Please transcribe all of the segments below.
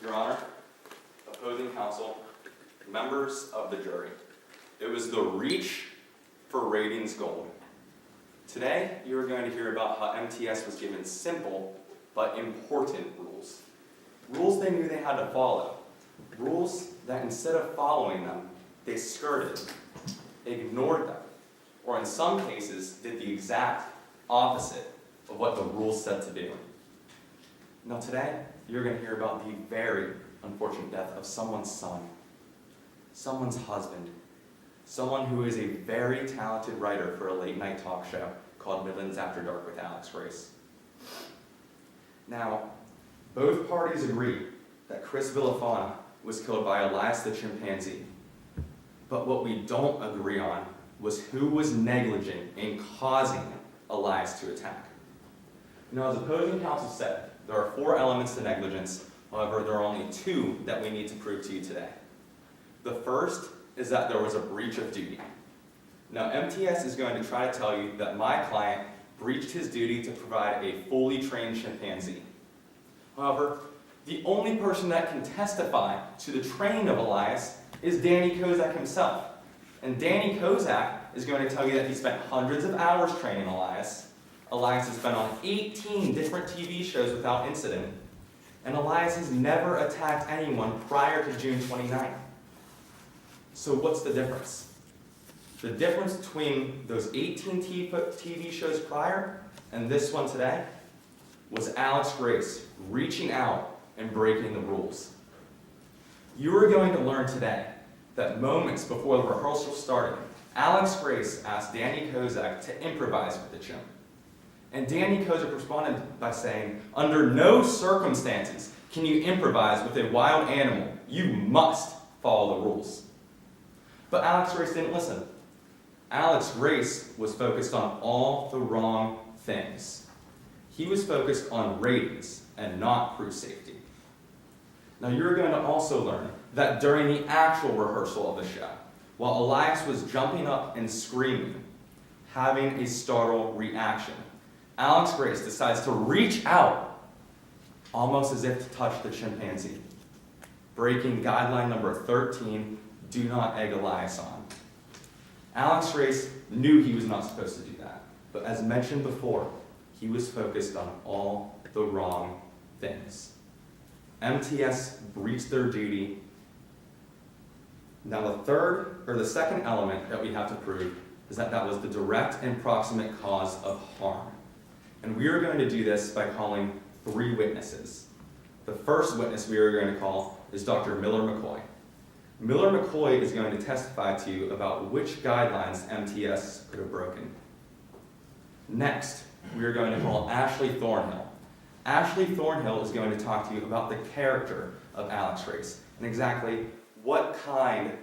Your Honor, opposing counsel, members of the jury, it was the reach for ratings gold. Today, you are going to hear about how MTS was given simple but important rules. Rules they knew they had to follow. Rules that instead of following them, they skirted, ignored them, or in some cases, did the exact opposite of what the rules said to do. Now today, you're going to hear about the very unfortunate death of someone's son, someone's husband, someone who is a very talented writer for a late-night talk show called Midlands After Dark with Alex Grace. Now, both parties agree that Chris Villafana was killed by Elias the chimpanzee. But what we don't agree on was who was negligent in causing Elias to attack. Now, as opposing counsel said, there are 4 elements to negligence. However, there are only 2 that we need to prove to you today. The first is that there was a breach of duty. Now, MTS is going to try to tell you that my client breached his duty to provide a fully trained chimpanzee. However, the only person that can testify to the training of Elias is Danny Kozak himself. And Danny Kozak is going to tell you that he spent hundreds of hours training Elias. Elias has been on 18 different TV shows without incident. And Elias has never attacked anyone prior to June 29th. So what's the difference? The difference between those 18 TV shows prior and this one today was Alex Grace reaching out and breaking the rules. You are going to learn today that moments before the rehearsal started, Alex Grace asked Danny Kozak to improvise with the chimp. And Danny Kozak responded by saying, "Under no circumstances can you improvise with a wild animal. You must follow the rules." But Alex Grace didn't listen. Alex Grace was focused on all the wrong things. He was focused on ratings and not crew safety. Now you're going to also learn that during the actual rehearsal of the show, while Elias was jumping up and screaming, having a startle reaction, Alex Grace decides to reach out, almost as if to touch the chimpanzee, breaking guideline number 13, do not egg Elias on. Alex Grace knew he was not supposed to do that, but as mentioned before, he was focused on all the wrong things. MTS breached their duty. Now the second element that we have to prove is that that was the direct and proximate cause of harm. And we are going to do this by calling 3 witnesses. The first witness we are going to call is Dr. Miller-McCoy. Miller-McCoy is going to testify to you about which guidelines MTS could have broken. Next, we are going to call Ashley Thornhill. Ashley Thornhill is going to talk to you about the character of Alex Grace and exactly what kind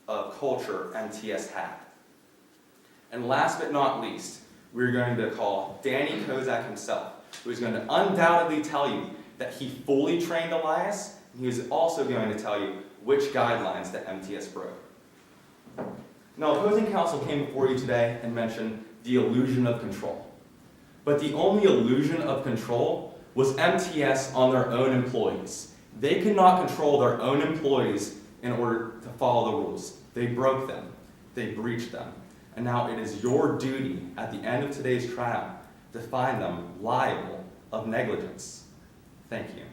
of culture MTS had. And last but not least, we're going to call Danny Kozak himself, who is going to undoubtedly tell you that he fully trained Elias, and he is also going to tell you which guidelines that MTS broke. Now, opposing counsel came before you today and mentioned the illusion of control. But the only illusion of control was MTS on their own employees. They could not control their own employees in order to follow the rules. They broke them. They breached them. And now it is your duty at the end of today's trial to find them liable of negligence. Thank you.